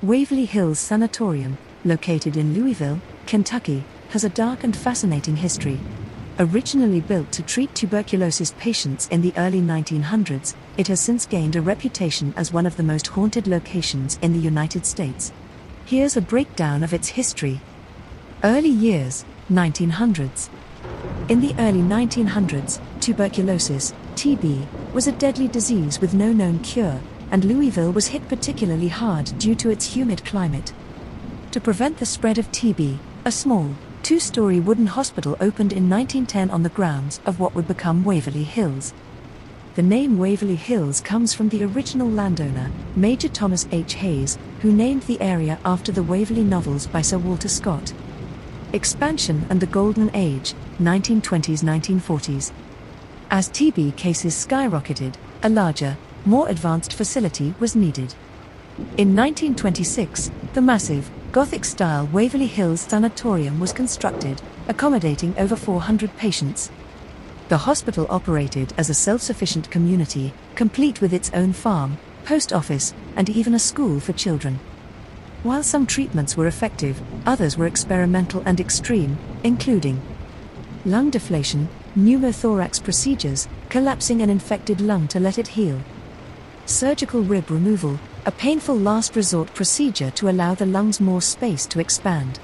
Waverly Hills Sanatorium, located in Louisville, Kentucky, has a dark and fascinating history. Originally built to treat tuberculosis patients in the early 1900s, it has since gained a reputation as one of the most haunted locations in the United States. Here's a breakdown of its history. Early years, 1900s. In the early 1900s, tuberculosis, TB, was a deadly disease with no known cure, and Louisville was hit particularly hard due to its humid climate. To prevent the spread of TB, a small, two-story wooden hospital opened in 1910 on the grounds of what would become Waverly Hills. The name Waverly Hills comes from the original landowner, Major Thomas H. Hayes, who named the area after the Waverly novels by Sir Walter Scott. Expansion and the Golden Age, 1920s-1940s. As TB cases skyrocketed, a larger, more advanced facility was needed. In 1926, the massive, Gothic-style Waverly Hills Sanatorium was constructed, accommodating over 400 patients. The hospital operated as a self-sufficient community, complete with its own farm, post office, and even a school for children. While some treatments were effective, others were experimental and extreme, including lung deflation, pneumothorax procedures, collapsing an infected lung to let it heal, surgical rib removal, a painful last resort procedure to allow the lungs more space to expand,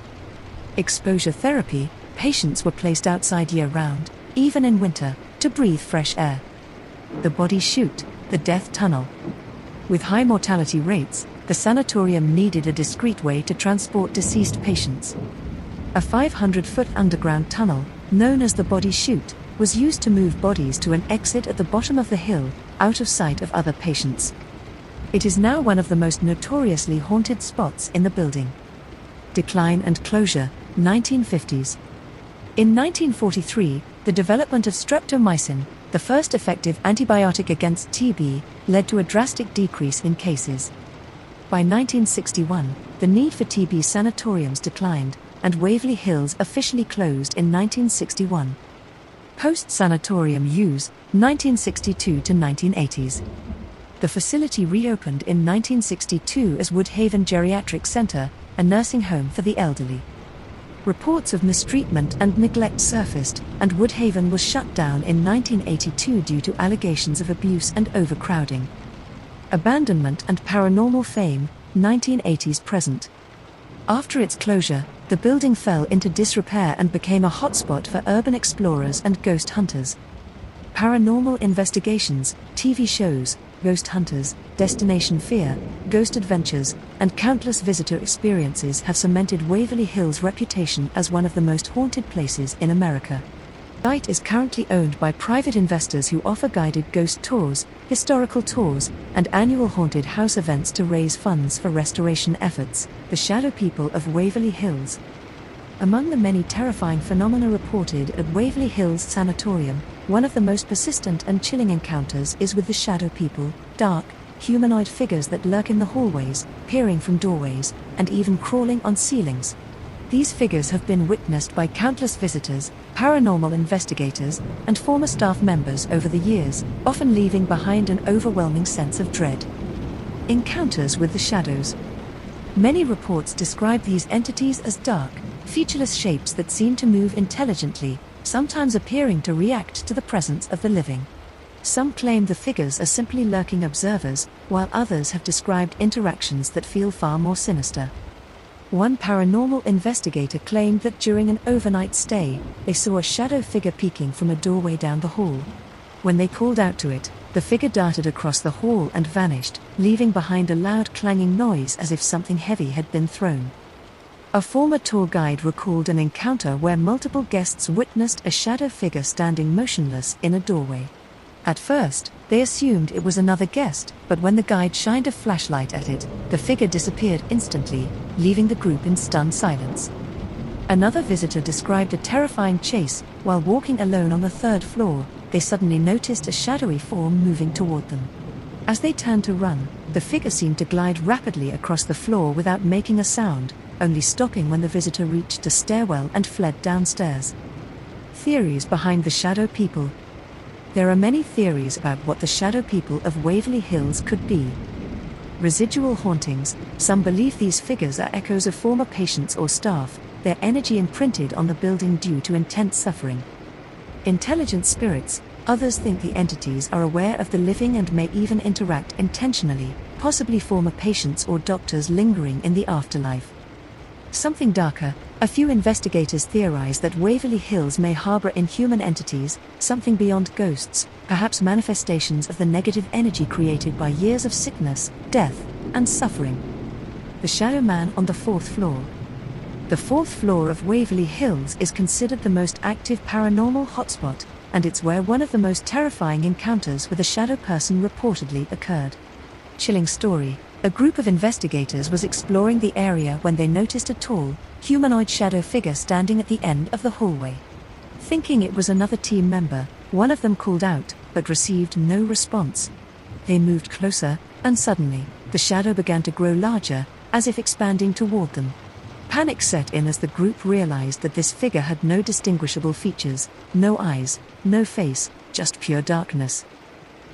exposure therapy, patients were placed outside year-round, even in winter, to breathe fresh air. The body chute, the death tunnel. With high mortality rates, the sanatorium needed a discreet way to transport deceased patients. A 500-foot underground tunnel, known as the body chute, was used to move bodies to an exit at the bottom of the hill, out of sight of other patients. It is now one of the most notoriously haunted spots in the building. Decline and closure, 1950s. In 1943, the development of streptomycin, the first effective antibiotic against TB, led to a drastic decrease in cases. By 1961, the need for TB sanatoriums declined, and Waverly Hills officially closed in 1961. Post-sanatorium use, 1962 to 1980s. The facility reopened in 1962 as Woodhaven Geriatric Center, a nursing home for the elderly. Reports of mistreatment and neglect surfaced, and Woodhaven was shut down in 1982 due to allegations of abuse and overcrowding. Abandonment and paranormal fame, 1980s present. After its closure, the building fell into disrepair and became a hotspot for urban explorers and ghost hunters. Paranormal investigations, TV shows, Ghost Hunters, Destination Fear, Ghost Adventures, and countless visitor experiences have cemented Waverly Hills' reputation as one of the most haunted places in America. The site is currently owned by private investors who offer guided ghost tours, historical tours, and annual haunted house events to raise funds for restoration efforts. The Shadow People of Waverly Hills. Among the many terrifying phenomena reported at Waverly Hills Sanatorium, one of the most persistent and chilling encounters is with the Shadow People, dark, humanoid figures that lurk in the hallways, peering from doorways, and even crawling on ceilings. These figures have been witnessed by countless visitors, paranormal investigators, and former staff members over the years, often leaving behind an overwhelming sense of dread. Encounters with the shadows. Many reports describe these entities as dark, featureless shapes that seem to move intelligently, sometimes appearing to react to the presence of the living. Some claim the figures are simply lurking observers, while others have described interactions that feel far more sinister. One paranormal investigator claimed that during an overnight stay, they saw a shadow figure peeking from a doorway down the hall. When they called out to it, the figure darted across the hall and vanished, leaving behind a loud clanging noise as if something heavy had been thrown. A former tour guide recalled an encounter where multiple guests witnessed a shadow figure standing motionless in a doorway. At first, they assumed it was another guest, but when the guide shined a flashlight at it, the figure disappeared instantly, leaving the group in stunned silence. Another visitor described a terrifying chase. While walking alone on the third floor, they suddenly noticed a shadowy form moving toward them. As they turned to run, the figure seemed to glide rapidly across the floor without making a sound, only stopping when the visitor reached a stairwell and fled downstairs. Theories behind the Shadow People. There are many theories about what the Shadow People of Waverly Hills could be. Residual hauntings. Some believe these figures are echoes of former patients or staff, their energy imprinted on the building due to intense suffering. Intelligent spirits. Others think the entities are aware of the living and may even interact intentionally, possibly former patients or doctors lingering in the afterlife. Something darker. A few investigators theorize that Waverly Hills may harbor inhuman entities, something beyond ghosts, perhaps manifestations of the negative energy created by years of sickness, death, and suffering. The Shadow Man on the 4th floor. The 4th floor of Waverly Hills is considered the most active paranormal hotspot, and it's where one of the most terrifying encounters with a shadow person reportedly occurred. Chilling story. A group of investigators was exploring the area when they noticed a tall, humanoid shadow figure standing at the end of the hallway. Thinking it was another team member, one of them called out, but received no response. They moved closer, and suddenly, the shadow began to grow larger, as if expanding toward them. Panic set in as the group realized that this figure had no distinguishable features, no eyes, no face, just pure darkness.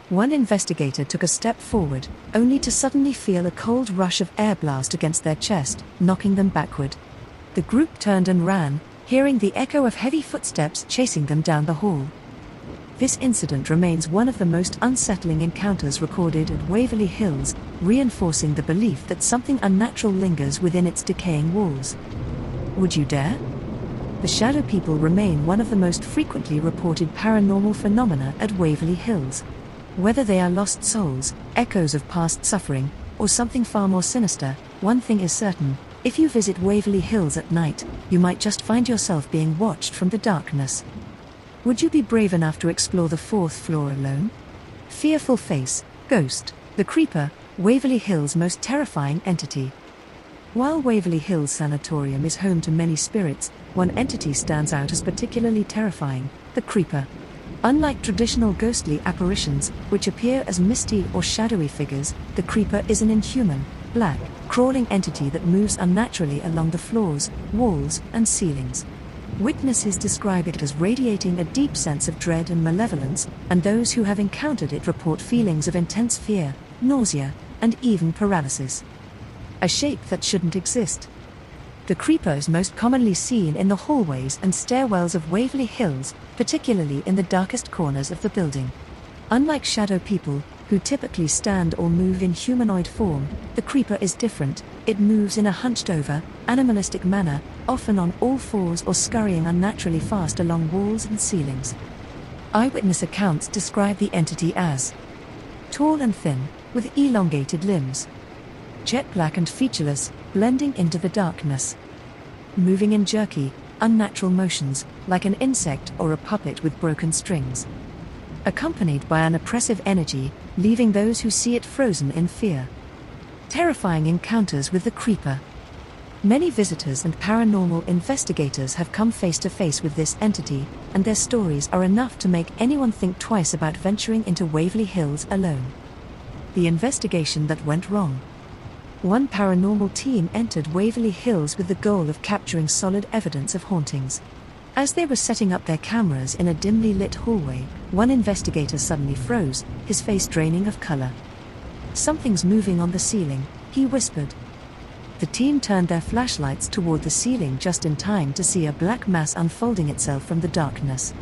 One investigator took a step forward, only to suddenly feel a cold rush of air blast against their chest, knocking them backward. The group turned and ran, hearing the echo of heavy footsteps chasing them down the hall. This incident remains one of the most unsettling encounters recorded at Waverly Hills, reinforcing the belief that something unnatural lingers within its decaying walls. Would you dare? The shadow people remain one of the most frequently reported paranormal phenomena at Waverly Hills. Whether they are lost souls, echoes of past suffering, or something far more sinister, one thing is certain: if you visit Waverly Hills at night, you might just find yourself being watched from the darkness. Would you be brave enough to explore the 4th floor alone? Fearful face, ghost, the creeper, Waverly Hills' most terrifying entity. While Waverly Hills Sanatorium is home to many spirits, one entity stands out as particularly terrifying: the creeper. Unlike traditional ghostly apparitions, which appear as misty or shadowy figures, the creeper is an inhuman, black, crawling entity that moves unnaturally along the floors, walls, and ceilings. Witnesses describe it as radiating a deep sense of dread and malevolence, and those who have encountered it report feelings of intense fear, nausea, and even paralysis. A shape that shouldn't exist. The creeper is most commonly seen in the hallways and stairwells of Waverly Hills, particularly in the darkest corners of the building. Unlike shadow people, who typically stand or move in humanoid form, the creeper is different. It moves in a hunched-over, animalistic manner, often on all fours or scurrying unnaturally fast along walls and ceilings. Eyewitness accounts describe the entity as tall and thin, with elongated limbs, jet black and featureless, blending into the darkness, moving in jerky, unnatural motions, like an insect or a puppet with broken strings, accompanied by an oppressive energy, leaving those who see it frozen in fear. Terrifying encounters with the creeper. Many visitors and paranormal investigators have come face to face with this entity, and their stories are enough to make anyone think twice about venturing into Waverly Hills alone. The investigation that went wrong. One paranormal team entered Waverly Hills with the goal of capturing solid evidence of hauntings. As they were setting up their cameras in a dimly lit hallway, one investigator suddenly froze, his face draining of color. "Something's moving on the ceiling," he whispered. The team turned their flashlights toward the ceiling just in time to see a black mass unfolding itself from the darkness.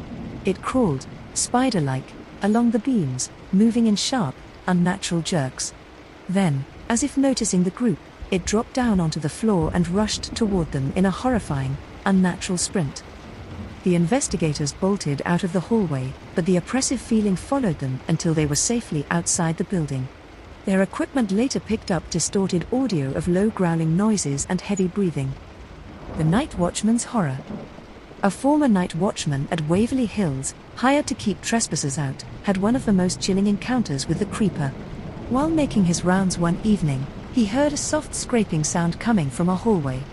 It crawled, spider-like, along the beams, moving in sharp, unnatural jerks. Then, as if noticing the group, it dropped down onto the floor and rushed toward them in a horrifying, unnatural sprint. The investigators bolted out of the hallway, but the oppressive feeling followed them until they were safely outside the building. Their equipment later picked up distorted audio of low growling noises and heavy breathing. The night watchman's horror. A former night watchman at Waverly Hills, hired to keep trespassers out, had one of the most chilling encounters with the creeper. While making his rounds one evening, he heard a soft scraping sound coming from a hallway.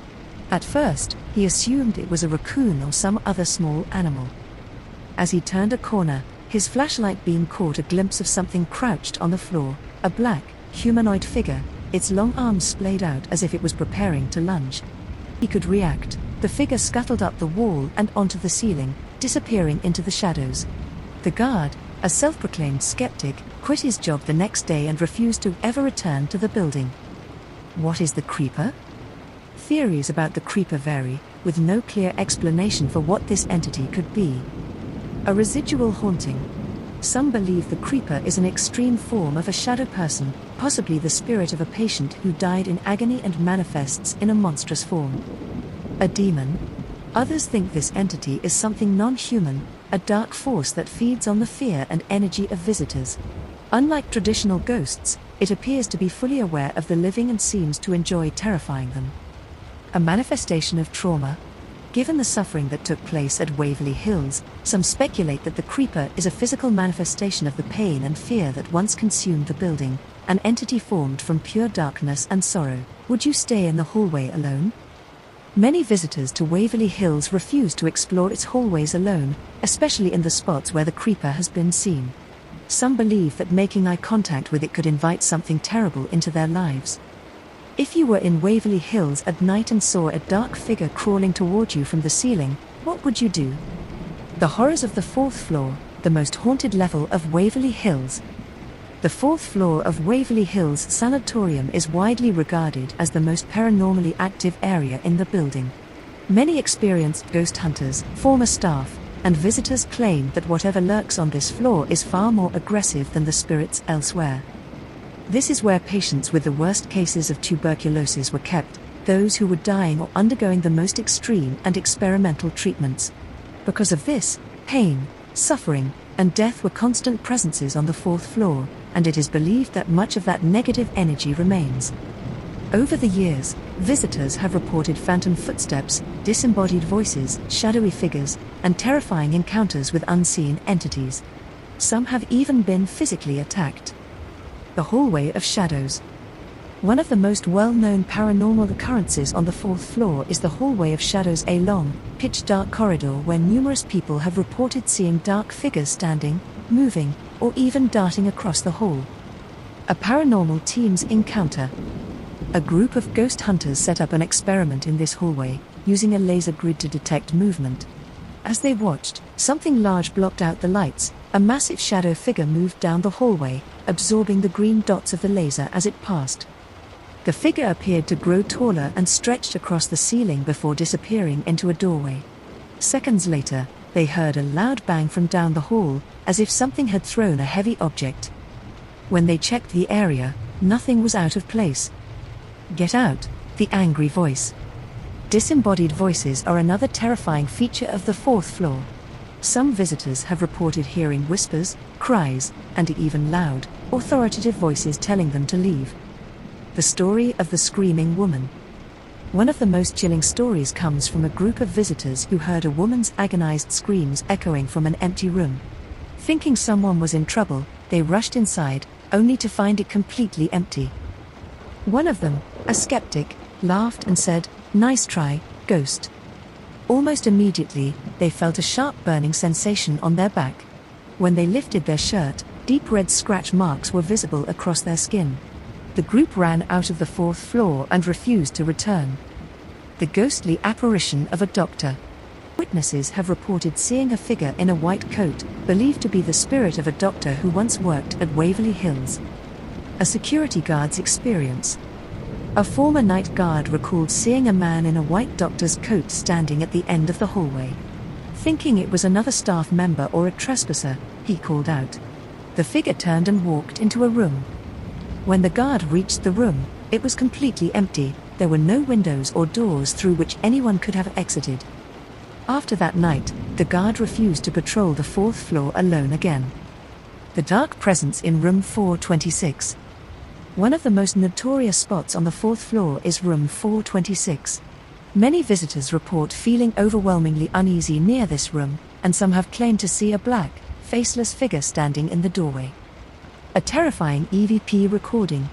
At first, he assumed it was a raccoon or some other small animal. As he turned a corner, his flashlight beam caught a glimpse of something crouched on the floor, a black, humanoid figure, its long arms splayed out as if it was preparing to lunge. He could react. The figure scuttled up the wall and onto the ceiling, disappearing into the shadows. The guard, a self-proclaimed skeptic, quit his job the next day and refused to ever return to the building. What is the creeper? Theories about the creeper vary, with no clear explanation for what this entity could be. A residual haunting. Some believe the creeper is an extreme form of a shadow person, possibly the spirit of a patient who died in agony and manifests in a monstrous form. A demon. Others think this entity is something non-human, a dark force that feeds on the fear and energy of visitors. Unlike traditional ghosts, it appears to be fully aware of the living and seems to enjoy terrifying them. A manifestation of trauma. Given the suffering that took place at Waverly Hills, some speculate that the creeper is a physical manifestation of the pain and fear that once consumed the building, an entity formed from pure darkness and sorrow. Would you stay in the hallway alone? Many visitors to Waverly Hills refuse to explore its hallways alone, especially in the spots where the creeper has been seen. Some believe that making eye contact with it could invite something terrible into their lives. If you were in Waverly Hills at night and saw a dark figure crawling toward you from the ceiling, what would you do? The horrors of the fourth floor, the most haunted level of Waverly Hills. The fourth floor of Waverly Hills Sanatorium is widely regarded as the most paranormally active area in the building. Many experienced ghost hunters, former staff, and visitors claim that whatever lurks on this floor is far more aggressive than the spirits elsewhere. This is where patients with the worst cases of tuberculosis were kept, those who were dying or undergoing the most extreme and experimental treatments. Because of this, pain, suffering, and death were constant presences on the fourth floor, and it is believed that much of that negative energy remains. Over the years, visitors have reported phantom footsteps, disembodied voices, shadowy figures, and terrifying encounters with unseen entities. Some have even been physically attacked. The Hallway of Shadows. One of the most well-known paranormal occurrences on the fourth floor is the Hallway of Shadows, a long, pitch-dark corridor where numerous people have reported seeing dark figures standing, moving, or even darting across the hall. A paranormal team's encounter. A group of ghost hunters set up an experiment in this hallway, using a laser grid to detect movement. As they watched, something large blocked out the lights. A massive shadow figure moved down the hallway, absorbing the green dots of the laser as it passed. The figure appeared to grow taller and stretched across the ceiling before disappearing into a doorway. Seconds later, they heard a loud bang from down the hall, as if something had thrown a heavy object. When they checked the area, nothing was out of place. "Get out," the angry voice. Disembodied voices are another terrifying feature of the fourth floor. Some visitors have reported hearing whispers, cries, and even loud, authoritative voices telling them to leave. The story of the screaming woman. One of the most chilling stories comes from a group of visitors who heard a woman's agonized screams echoing from an empty room. Thinking someone was in trouble, they rushed inside, only to find it completely empty. One of them, a skeptic, laughed and said, "Nice try, ghost." Almost immediately, they felt a sharp burning sensation on their back. When they lifted their shirt, deep red scratch marks were visible across their skin. The group ran out of the fourth floor and refused to return. The ghostly apparition of a doctor. Witnesses have reported seeing a figure in a white coat, believed to be the spirit of a doctor who once worked at Waverly Hills. A security guard's experience. A former night guard recalled seeing a man in a white doctor's coat standing at the end of the hallway. Thinking it was another staff member or a trespasser, he called out. The figure turned and walked into a room. When the guard reached the room, it was completely empty. There were no windows or doors through which anyone could have exited. After that night, the guard refused to patrol the fourth floor alone again. The dark presence in room 426. One of the most notorious spots on the fourth floor is room 426. Many visitors report feeling overwhelmingly uneasy near this room, and some have claimed to see a black, faceless figure standing in the doorway. A terrifying EVP recording.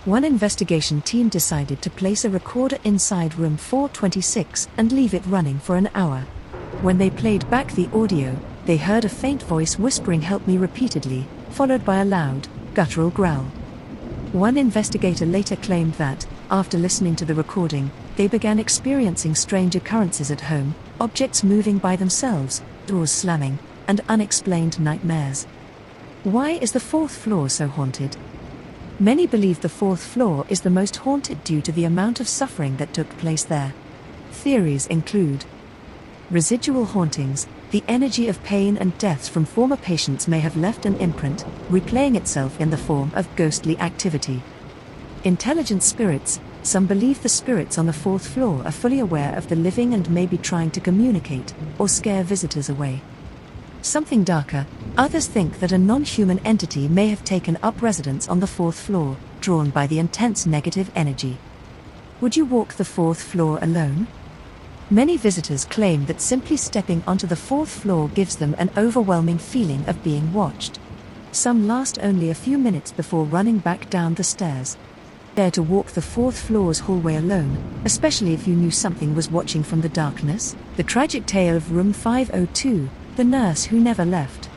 One investigation team decided to place a recorder inside room 426 and leave it running for an hour. When they played back the audio, they heard a faint voice whispering "help me" repeatedly, followed by a loud, guttural growl. One investigator later claimed that, after listening to the recording, they began experiencing strange occurrences at home, objects moving by themselves, doors slamming, and unexplained nightmares. Why is the fourth floor so haunted? Many believe the fourth floor is the most haunted due to the amount of suffering that took place there. Theories include residual hauntings. The energy of pain and deaths from former patients may have left an imprint, replaying itself in the form of ghostly activity. Intelligent spirits. Some believe the spirits on the fourth floor are fully aware of the living and may be trying to communicate or scare visitors away. Something darker. Others think that a non-human entity may have taken up residence on the fourth floor, drawn by the intense negative energy. Would you walk the fourth floor alone? Many visitors claim that simply stepping onto the fourth floor gives them an overwhelming feeling of being watched. Some last only a few minutes before running back down the stairs. Dare to walk the fourth floor's hallway alone, especially if you knew something was watching from the darkness? The tragic tale of room 502, the nurse who never left.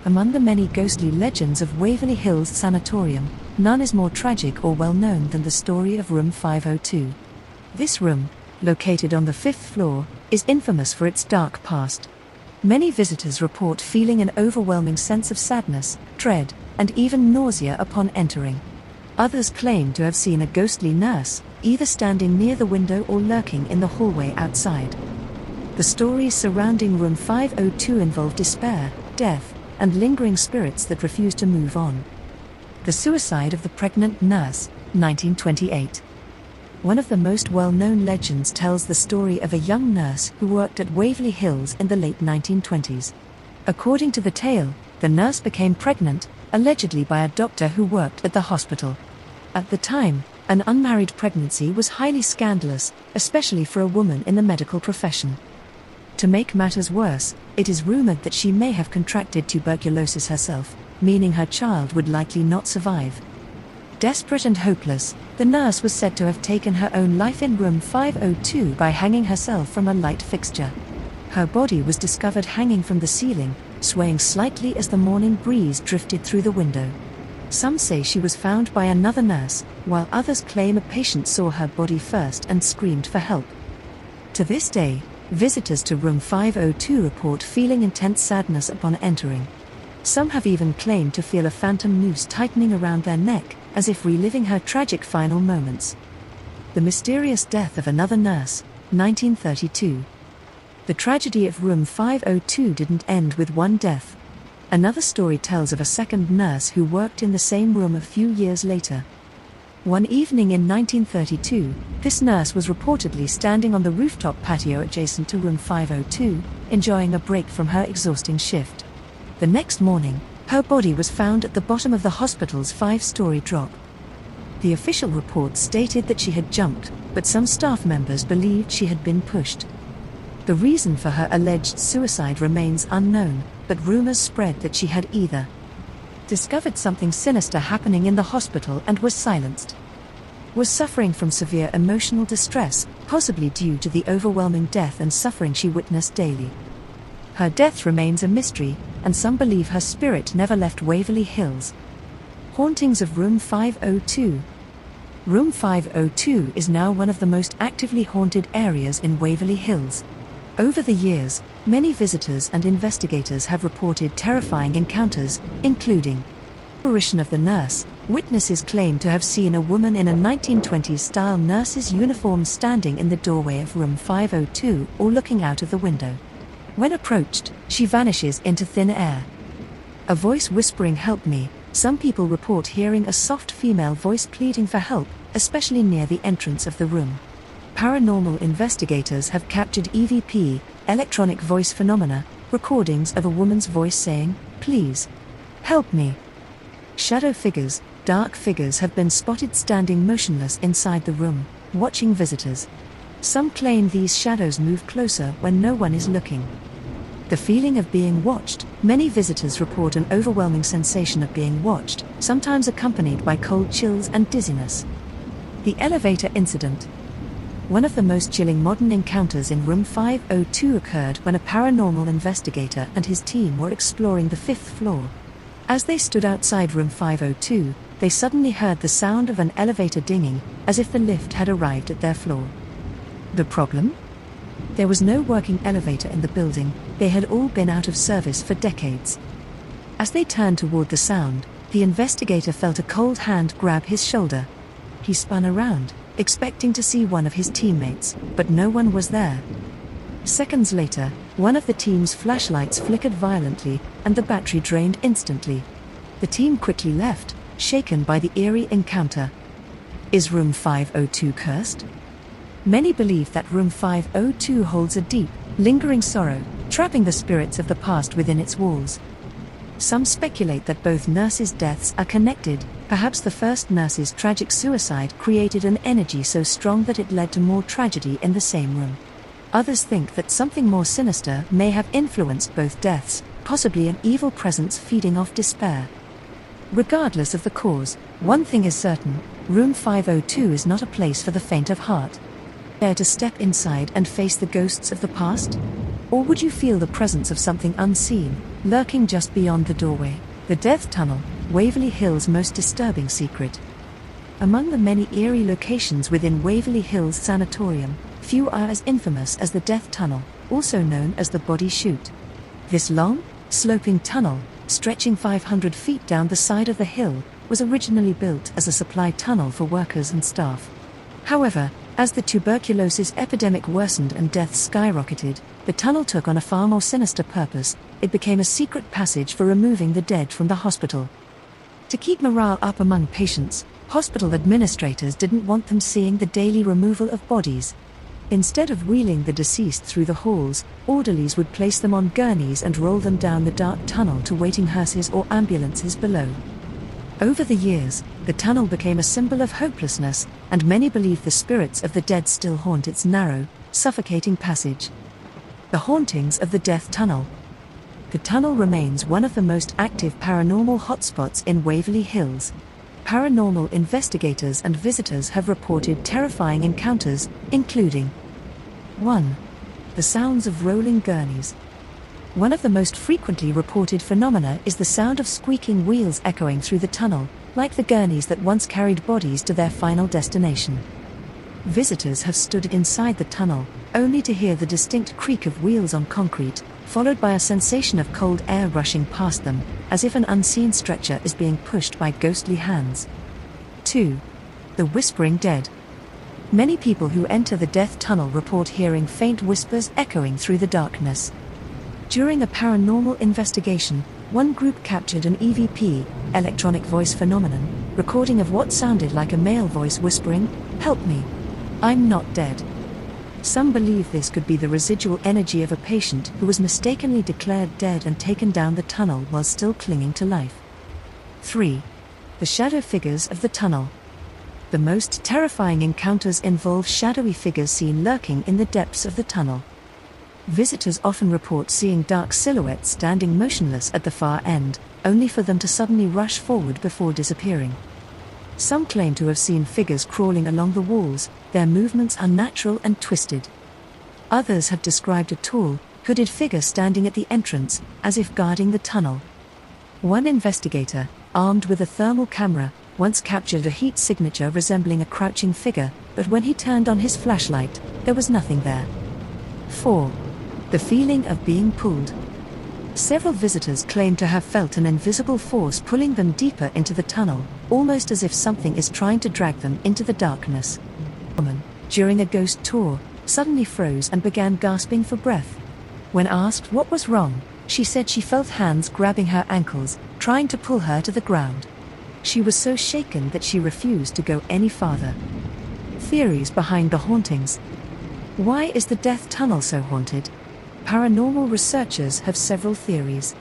Among the many ghostly legends of Waverly Hills Sanatorium, none is more tragic or well known than the story of room 502. This room, located on the fifth floor, is infamous for its dark past. Many visitors report feeling an overwhelming sense of sadness, dread, and even nausea upon entering. Others claim to have seen a ghostly nurse, either standing near the window or lurking in the hallway outside. The stories surrounding room 502 involve despair, death, and lingering spirits that refuse to move on. The suicide of the pregnant nurse, 1928. One of the most well-known legends tells the story of a young nurse who worked at Waverly Hills in the late 1920s. According to the tale, the nurse became pregnant, allegedly by a doctor who worked at the hospital. At the time, an unmarried pregnancy was highly scandalous, especially for a woman in the medical profession. To make matters worse, it is rumored that she may have contracted tuberculosis herself, meaning her child would likely not survive. Desperate and hopeless, the nurse was said to have taken her own life in room 502 by hanging herself from a light fixture. Her body was discovered hanging from the ceiling, swaying slightly as the morning breeze drifted through the window. Some say she was found by another nurse, while others claim a patient saw her body first and screamed for help. To this day, visitors to room 502 report feeling intense sadness upon entering. Some have even claimed to feel a phantom noose tightening around their neck, as if reliving her tragic final moments. The mysterious death of another nurse, 1932. The tragedy of room 502 didn't end with one death. Another story tells of a second nurse who worked in the same room a few years later. One evening in 1932, this nurse was reportedly standing on the rooftop patio adjacent to room 502, enjoying a break from her exhausting shift. The next morning, her body was found at the bottom of the hospital's 5-story drop. The official report stated that she had jumped, but some staff members believed she had been pushed. The reason for her alleged suicide remains unknown, but rumors spread that she had either discovered something sinister happening in the hospital and was silenced, was suffering from severe emotional distress, possibly due to the overwhelming death and suffering she witnessed daily. Her death remains a mystery, and some believe her spirit never left Waverly Hills. Hauntings of room 502. Room 502 is now one of the most actively haunted areas in Waverly Hills. Over the years, many visitors and investigators have reported terrifying encounters, including apparition of the nurse. Witnesses claim to have seen a woman in a 1920s-style nurse's uniform standing in the doorway of room 502 or looking out of the window. When approached, she vanishes into thin air. A voice whispering "help me." Some people report hearing a soft female voice pleading for help, especially near the entrance of the room. Paranormal investigators have captured EVP, electronic voice phenomena, recordings of a woman's voice saying, "Please, help me." Shadow figures, dark figures have been spotted standing motionless inside the room, watching visitors. Some claim these shadows move closer when no one is looking. The feeling of being watched. Many visitors report an overwhelming sensation of being watched, sometimes accompanied by cold chills and dizziness. The elevator incident. One of the most chilling modern encounters in room 502 occurred when a paranormal investigator and his team were exploring the 5th floor. As they stood outside room 502, they suddenly heard the sound of an elevator dinging, as if the lift had arrived at their floor. The problem? There was no working elevator in the building. They had all been out of service for decades. As they turned toward the sound, the investigator felt a cold hand grab his shoulder. He spun around, expecting to see one of his teammates, but no one was there. Seconds later, one of the team's flashlights flickered violently, and the battery drained instantly. The team quickly left, shaken by the eerie encounter. Is room 502 cursed? Many believe that room 502 holds a deep, lingering sorrow, trapping the spirits of the past within its walls. Some speculate that both nurses' deaths are connected. Perhaps the first nurse's tragic suicide created an energy so strong that it led to more tragedy in the same room. Others think that something more sinister may have influenced both deaths, possibly an evil presence feeding off despair. Regardless of the cause, one thing is certain: room 502 is not a place for the faint of heart. Dare to step inside and face the ghosts of the past? Or would you feel the presence of something unseen, lurking just beyond the doorway? The Death Tunnel, Waverly Hills' most disturbing secret. Among the many eerie locations within Waverly Hills Sanatorium, few are as infamous as the Death Tunnel, also known as the Body Chute. This long, sloping tunnel, stretching 500 feet down the side of the hill, was originally built as a supply tunnel for workers and staff. However, as the tuberculosis epidemic worsened and deaths skyrocketed, the tunnel took on a far more sinister purpose. It became a secret passage for removing the dead from the hospital. To keep morale up among patients, hospital administrators didn't want them seeing the daily removal of bodies. Instead of wheeling the deceased through the halls, orderlies would place them on gurneys and roll them down the dark tunnel to waiting hearses or ambulances below. Over the years, the tunnel became a symbol of hopelessness, and many believe the spirits of the dead still haunt its narrow, suffocating passage. The hauntings of the Death Tunnel. The tunnel remains one of the most active paranormal hotspots in Waverly Hills. Paranormal investigators and visitors have reported terrifying encounters, including 1. The sounds of rolling gurneys. One of the most frequently reported phenomena is the sound of squeaking wheels echoing through the tunnel, like the gurneys that once carried bodies to their final destination. Visitors have stood inside the tunnel, only to hear the distinct creak of wheels on concrete, followed by a sensation of cold air rushing past them, as if an unseen stretcher is being pushed by ghostly hands. 2. The whispering dead. Many people who enter the Death Tunnel report hearing faint whispers echoing through the darkness. During a paranormal investigation, one group captured an EVP, electronic voice phenomenon, recording of what sounded like a male voice whispering, "Help me. I'm not dead." Some believe this could be the residual energy of a patient who was mistakenly declared dead and taken down the tunnel while still clinging to life. 3. The shadow figures of the tunnel. The most terrifying encounters involve shadowy figures seen lurking in the depths of the tunnel. Visitors often report seeing dark silhouettes standing motionless at the far end, only for them to suddenly rush forward before disappearing. Some claim to have seen figures crawling along the walls. Their movements are natural and twisted. Others have described a tall, hooded figure standing at the entrance, as if guarding the tunnel. One investigator, armed with a thermal camera, once captured a heat signature resembling a crouching figure, but when he turned on his flashlight, there was nothing there. 4. The feeling of being pulled. Several visitors claim to have felt an invisible force pulling them deeper into the tunnel, almost as if something is trying to drag them into the darkness. A woman, during a ghost tour, suddenly froze and began gasping for breath. When asked what was wrong, she said she felt hands grabbing her ankles, trying to pull her to the ground. She was so shaken that she refused to go any farther. Theories behind the hauntings. Why is the Death Tunnel so haunted? Paranormal researchers have several theories.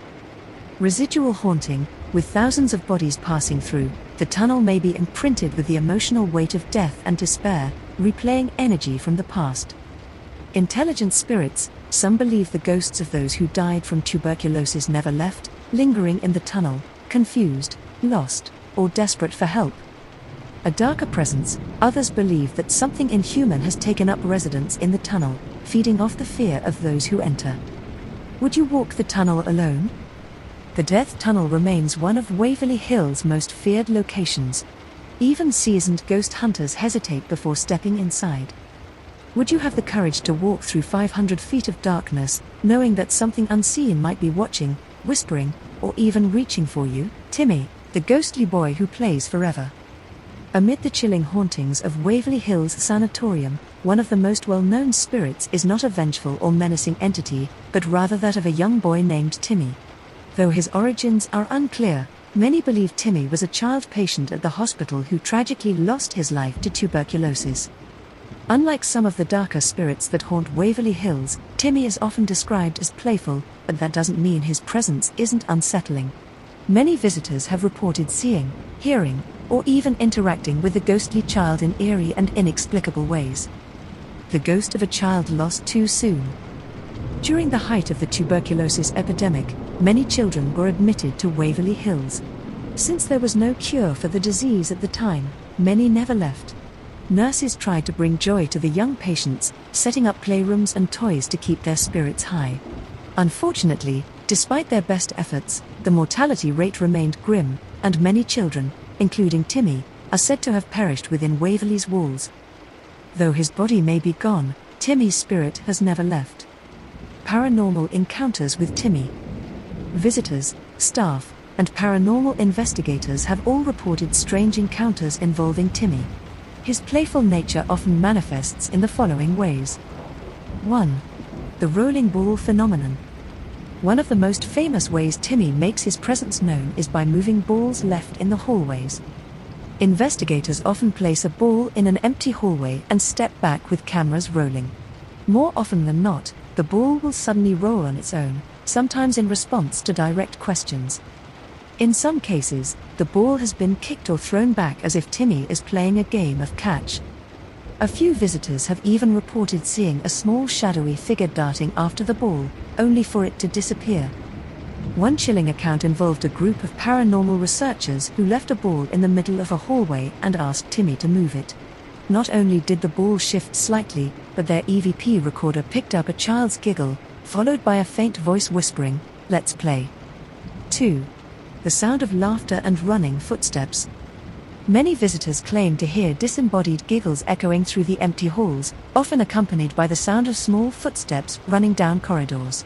Residual haunting. With thousands of bodies passing through, the tunnel may be imprinted with the emotional weight of death and despair, replaying energy from the past. Intelligent spirits. Some believe the ghosts of those who died from tuberculosis never left, lingering in the tunnel, confused, lost, or desperate for help. A darker presence. Others believe that something inhuman has taken up residence in the tunnel, feeding off the fear of those who enter. Would you walk the tunnel alone? The Death Tunnel remains one of Waverly Hills' most feared locations. Even seasoned ghost hunters hesitate before stepping inside. Would you have the courage to walk through 500 feet of darkness, knowing that something unseen might be watching, whispering, or even reaching for you, Timmy, the ghostly boy who plays forever. Amid the chilling hauntings of Waverly Hills Sanatorium, one of the most well-known spirits is not a vengeful or menacing entity, but rather that of a young boy named Timmy. Though his origins are unclear, many believe Timmy was a child patient at the hospital who tragically lost his life to tuberculosis. Unlike some of the darker spirits that haunt Waverly Hills, Timmy is often described as playful, but that doesn't mean his presence isn't unsettling. Many visitors have reported seeing, hearing, or even interacting with the ghostly child in eerie and inexplicable ways. The ghost of a child lost too soon. During the height of the tuberculosis epidemic, many children were admitted to Waverly Hills. Since there was no cure for the disease at the time, many never left. Nurses tried to bring joy to the young patients, setting up playrooms and toys to keep their spirits high. Unfortunately, despite their best efforts, the mortality rate remained grim, and many children, including Timmy, are said to have perished within Waverly's walls. Though his body may be gone, Timmy's spirit has never left. Paranormal encounters with Timmy. Visitors, staff, and paranormal investigators have all reported strange encounters involving Timmy. His playful nature often manifests in the following ways. 1. The rolling ball phenomenon. One of the most famous ways Timmy makes his presence known is by moving balls left in the hallways. Investigators often place a ball in an empty hallway and step back with cameras rolling. More often than not, the ball will suddenly roll on its own, sometimes in response to direct questions. In some cases, the ball has been kicked or thrown back as if Timmy is playing a game of catch. A few visitors have even reported seeing a small shadowy figure darting after the ball, only for it to disappear. One chilling account involved a group of paranormal researchers who left a ball in the middle of a hallway and asked Timmy to move it. Not only did the ball shift slightly, but their EVP recorder picked up a child's giggle, followed by a faint voice whispering, "Let's play." 2. The sound of laughter and running footsteps. Many visitors claim to hear disembodied giggles echoing through the empty halls, often accompanied by the sound of small footsteps running down corridors.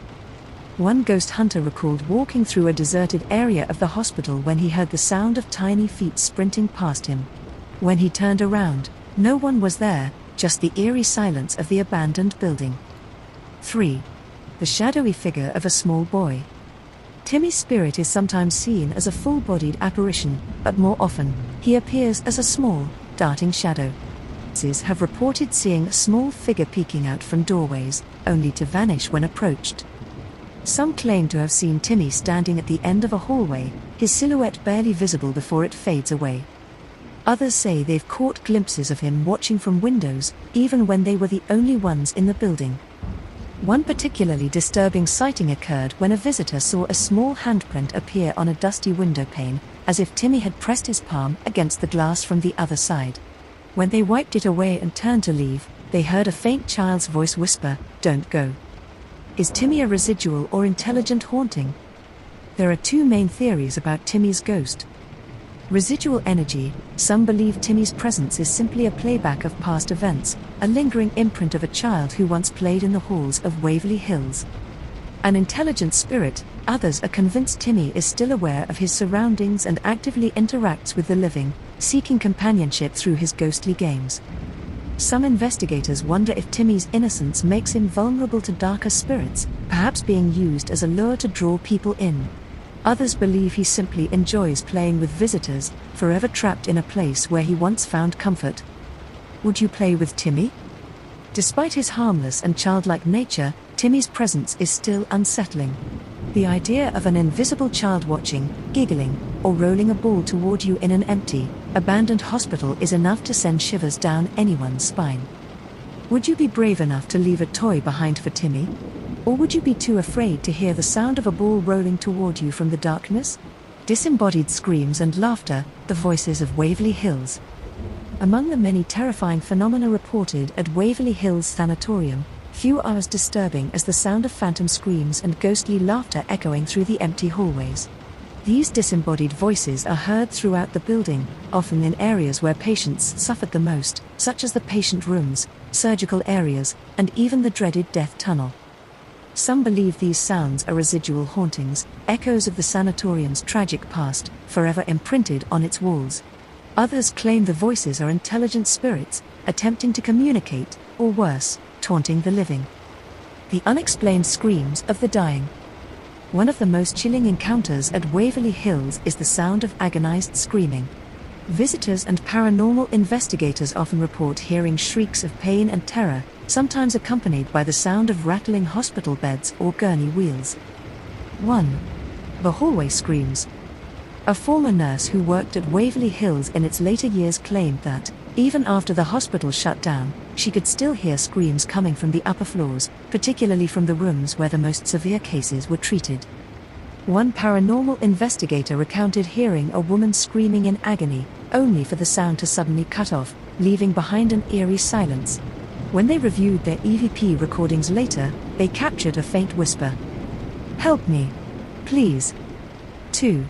One ghost hunter recalled walking through a deserted area of the hospital when he heard the sound of tiny feet sprinting past him. When he turned around, no one was there, just the eerie silence of the abandoned building. 3. The shadowy figure of a small boy. Timmy's spirit is sometimes seen as a full-bodied apparition, but more often, he appears as a small, darting shadow. Witnesses have reported seeing a small figure peeking out from doorways, only to vanish when approached. Some claim to have seen Timmy standing at the end of a hallway, his silhouette barely visible before it fades away. Others say they've caught glimpses of him watching from windows, even when they were the only ones in the building. One particularly disturbing sighting occurred when a visitor saw a small handprint appear on a dusty window pane, as if Timmy had pressed his palm against the glass from the other side. When they wiped it away and turned to leave, they heard a faint child's voice whisper, "Don't go." Is Timmy a residual or intelligent haunting? There are two main theories about Timmy's ghost. Residual energy. Some believe Timmy's presence is simply a playback of past events, a lingering imprint of a child who once played in the halls of Waverly Hills. An intelligent spirit. Others are convinced Timmy is still aware of his surroundings and actively interacts with the living, seeking companionship through his ghostly games. Some investigators wonder if Timmy's innocence makes him vulnerable to darker spirits, perhaps being used as a lure to draw people in. Others believe he simply enjoys playing with visitors, forever trapped in a place where he once found comfort. Would you play with Timmy? Despite his harmless and childlike nature, Timmy's presence is still unsettling. The idea of an invisible child watching, giggling, or rolling a ball toward you in an empty, abandoned hospital is enough to send shivers down anyone's spine. Would you be brave enough to leave a toy behind for Timmy? Or would you be too afraid to hear the sound of a ball rolling toward you from the darkness? Disembodied screams and laughter, the voices of Waverly Hills. Among the many terrifying phenomena reported at Waverly Hills Sanatorium, few are as disturbing as the sound of phantom screams and ghostly laughter echoing through the empty hallways. These disembodied voices are heard throughout the building, often in areas where patients suffered the most, such as the patient rooms, surgical areas, and even the dreaded death tunnel. Some believe these sounds are residual hauntings, echoes of the sanatorium's tragic past, forever imprinted on its walls. Others claim the voices are intelligent spirits, attempting to communicate, or worse, taunting the living. The unexplained screams of the dying. One of the most chilling encounters at Waverly Hills is the sound of agonized screaming. Visitors and paranormal investigators often report hearing shrieks of pain and terror, sometimes accompanied by the sound of rattling hospital beds or gurney wheels. 1. The hallway screams. A former nurse who worked at Waverly Hills in its later years claimed that, even after the hospital shut down, she could still hear screams coming from the upper floors, particularly from the rooms where the most severe cases were treated. One paranormal investigator recounted hearing a woman screaming in agony, only for the sound to suddenly cut off, leaving behind an eerie silence. When they reviewed their EVP recordings later, they captured a faint whisper. "Help me. Please." 2.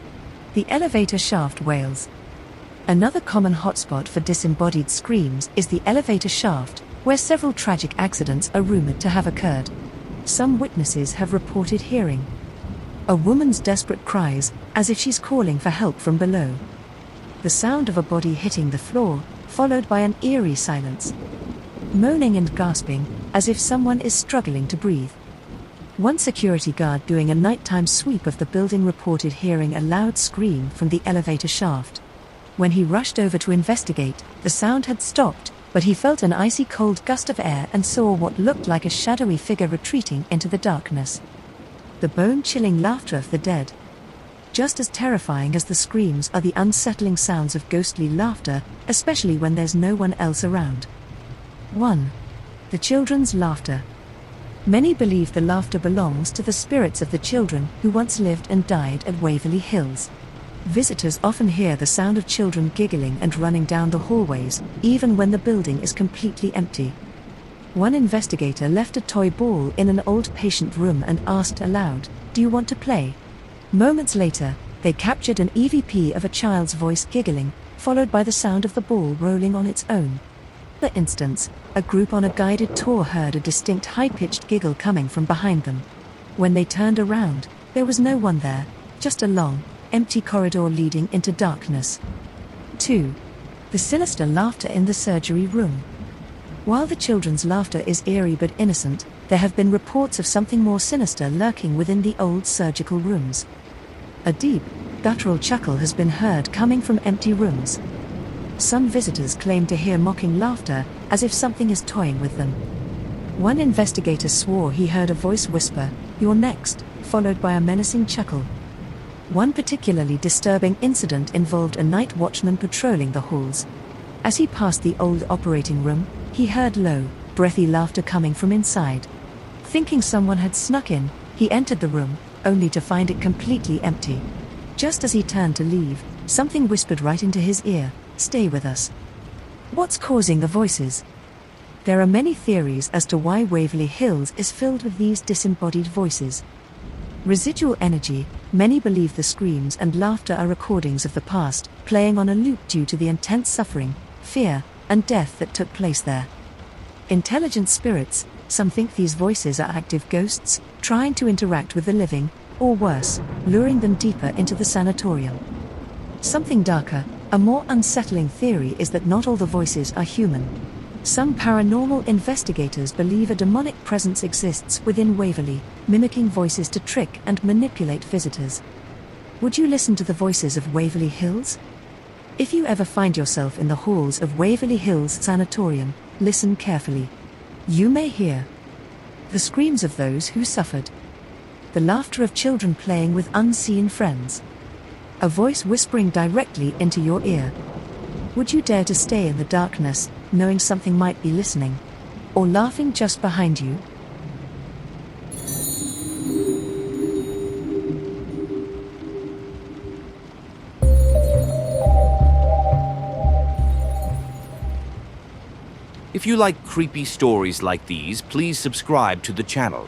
The elevator shaft wails. Another common hotspot for disembodied screams is the elevator shaft, where several tragic accidents are rumored to have occurred. Some witnesses have reported hearing a woman's desperate cries, as if she's calling for help from below. The sound of a body hitting the floor, followed by an eerie silence. Moaning and gasping, as if someone is struggling to breathe. One security guard doing a nighttime sweep of the building reported hearing a loud scream from the elevator shaft. When he rushed over to investigate, the sound had stopped, but he felt an icy cold gust of air and saw what looked like a shadowy figure retreating into the darkness. The bone-chilling laughter of the dead. Just as terrifying as the screams are the unsettling sounds of ghostly laughter, especially when there's no one else around. 1. The children's laughter. Many believe the laughter belongs to the spirits of the children who once lived and died at Waverly Hills. Visitors often hear the sound of children giggling and running down the hallways, even when the building is completely empty. One investigator left a toy ball in an old patient room and asked aloud, "Do you want to play?" Moments later, they captured an EVP of a child's voice giggling, followed by the sound of the ball rolling on its own. For instance, a group on a guided tour heard a distinct high-pitched giggle coming from behind them. When they turned around, there was no one there, just a long, empty corridor leading into darkness. 2. The sinister laughter in the surgery room. While the children's laughter is eerie but innocent, there have been reports of something more sinister lurking within the old surgical rooms. A deep, guttural chuckle has been heard coming from empty rooms. Some visitors claim to hear mocking laughter, as if something is toying with them. One investigator swore he heard a voice whisper, "You're next," followed by a menacing chuckle. One particularly disturbing incident involved a night watchman patrolling the halls. As he passed the old operating room, he heard low, breathy laughter coming from inside. Thinking someone had snuck in, he entered the room, only to find it completely empty. Just as he turned to leave, something whispered right into his ear, "Stay with us." What's causing the voices? There are many theories as to why Waverly Hills is filled with these disembodied voices. Residual energy. Many believe the screams and laughter are recordings of the past, playing on a loop due to the intense suffering, fear, and death that took place there. Intelligent spirits. Some think these voices are active ghosts, trying to interact with the living, or worse, luring them deeper into the sanatorium. Something darker. A more unsettling theory is that not all the voices are human. Some paranormal investigators believe a demonic presence exists within Waverly, mimicking voices to trick and manipulate visitors. Would you listen to the voices of Waverly Hills? If you ever find yourself in the halls of Waverly Hills Sanatorium, listen carefully. You may hear the screams of those who suffered, the laughter of children playing with unseen friends, a voice whispering directly into your ear. Would you dare to stay in the darkness, knowing something might be listening, or laughing just behind you? If you like creepy stories like these, please subscribe to the channel.